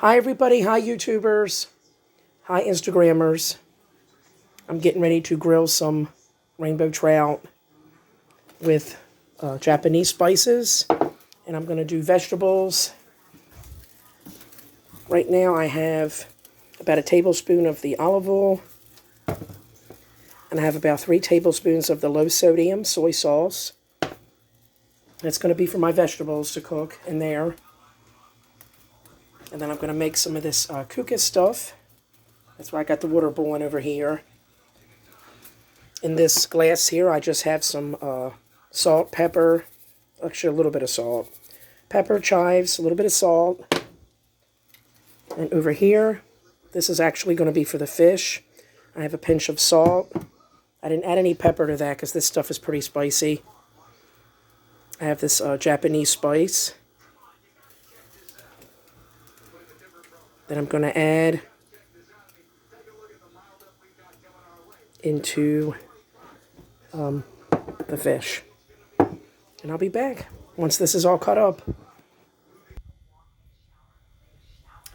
Hi everybody, hi YouTubers, hi Instagrammers. I'm getting ready to grill some rainbow trout with Japanese spices, and I'm going to do vegetables. Right now I have about a tablespoon of the olive oil, and I have about 3 tablespoons of the low sodium soy sauce. That's going to be for my vegetables to cook in there. And then I'm going to make some of this kuka stuff. That's why I got the water boiling over here. In this glass here, I just have some salt, pepper, actually a little bit of salt, pepper, chives, a little bit of salt. And over here, this is actually going to be for the fish. I have a pinch of salt. I didn't add any pepper to that because this stuff is pretty spicy. I have this Japanese spice that I'm going to add into the fish. And I'll be back once this is all cut up.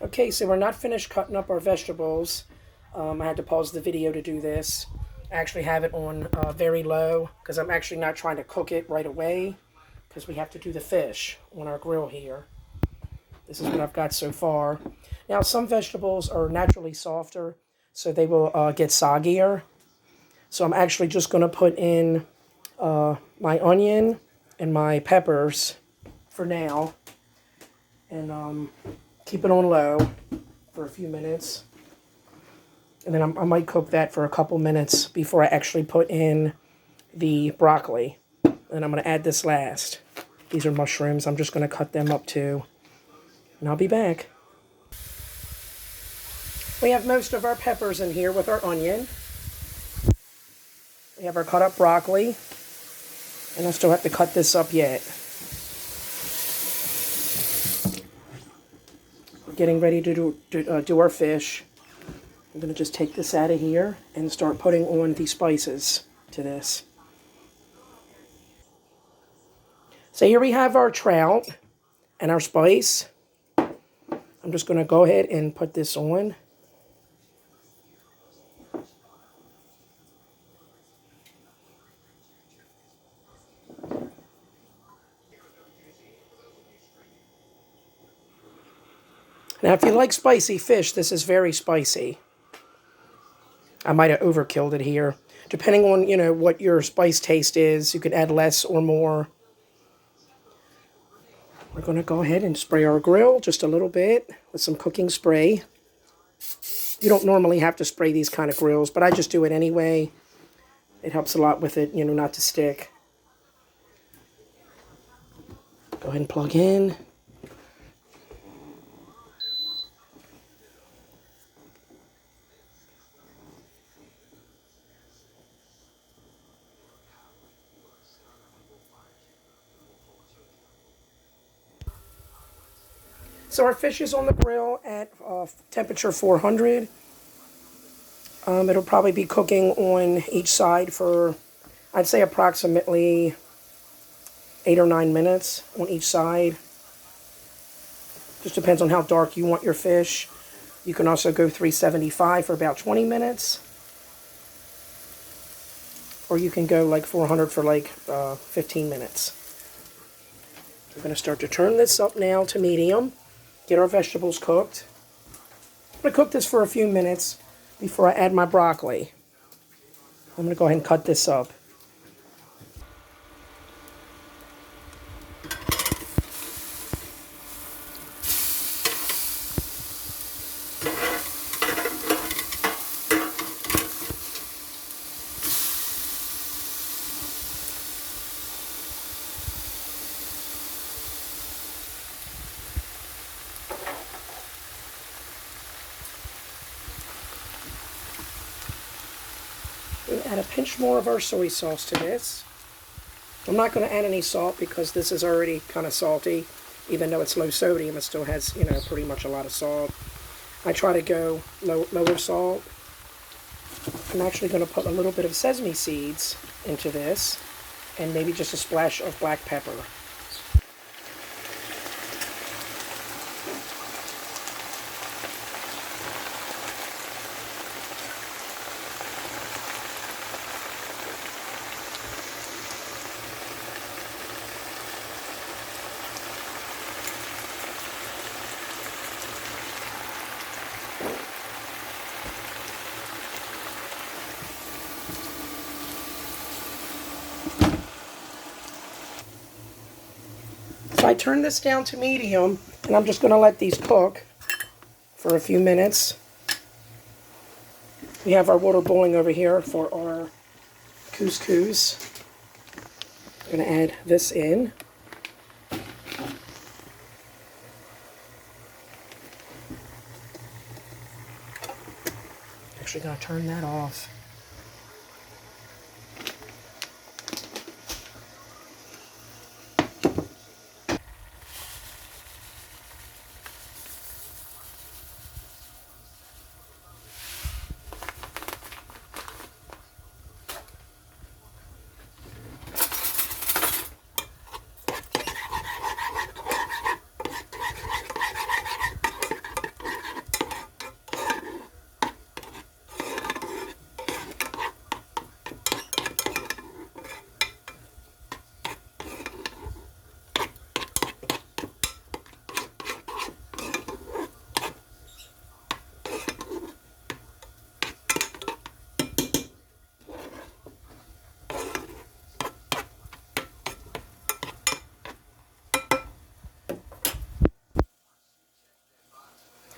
Okay, so we're not finished cutting up our vegetables. I had to pause the video to do this. I actually have it on very low because I'm actually not trying to cook it right away because we have to do the fish on our grill here. This is what I've got so far. Now, some vegetables are naturally softer, so they will get soggier. So I'm actually just going to put in my onion and my peppers for now, and keep it on low for a few minutes. And then I might cook that for a couple minutes before I actually put in the broccoli. And I'm going to add this last. These are mushrooms. I'm just going to cut them up too. And I'll be back. We have most of our peppers in here with our onion. We have our cut up broccoli. And I still have to cut this up yet. We're getting ready to do our fish. I'm going to just take this out of here and start putting on the spices to this. So here we have our trout and our spice. I'm just going to go ahead and put this on. Now, if you like spicy fish, this is very spicy. I might have overkilled it here. Depending on, what your spice taste is, you could add less or more. We're going to go ahead and spray our grill just a little bit with some cooking spray. You don't normally have to spray these kind of grills, but I just do it anyway. It helps a lot with it, not to stick. Go ahead and plug in. So our fish is on the grill at temperature 400. It'll probably be cooking on each side for, I'd say, approximately 8 or 9 minutes on each side. Just depends on how dark you want your fish. You can also go 375 for about 20 minutes. Or you can go like 400 for like 15 minutes. We're going to start to turn this up now to medium. Get our vegetables cooked. I'm going to cook this for a few minutes before I add my broccoli. I'm going to go ahead and cut this up. We're going to add a pinch more of our soy sauce to this. I'm not going to add any salt because this is already kind of salty. Even though it's low sodium, it still has, pretty much a lot of salt. I try to go lower salt. I'm actually going to put a little bit of sesame seeds into this and maybe just a splash of black pepper. I'm So I turned this down to medium, and I'm just going to let these cook for a few minutes. We have our water boiling over here for our couscous. I'm going to add this in. Actually going to turn that off.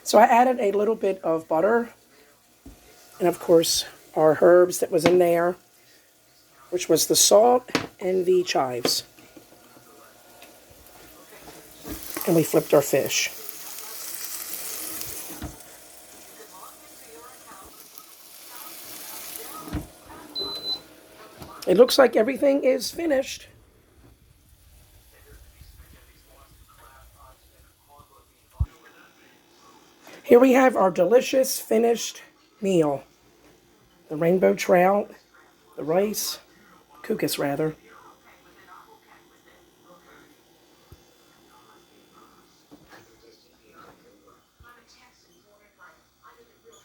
So I added a little bit of butter, and of course our herbs that was in there, which was the salt and the chives. And we flipped our fish. It looks like everything is finished. Here we have our delicious finished meal. The rainbow trout, the rice, couscous rather,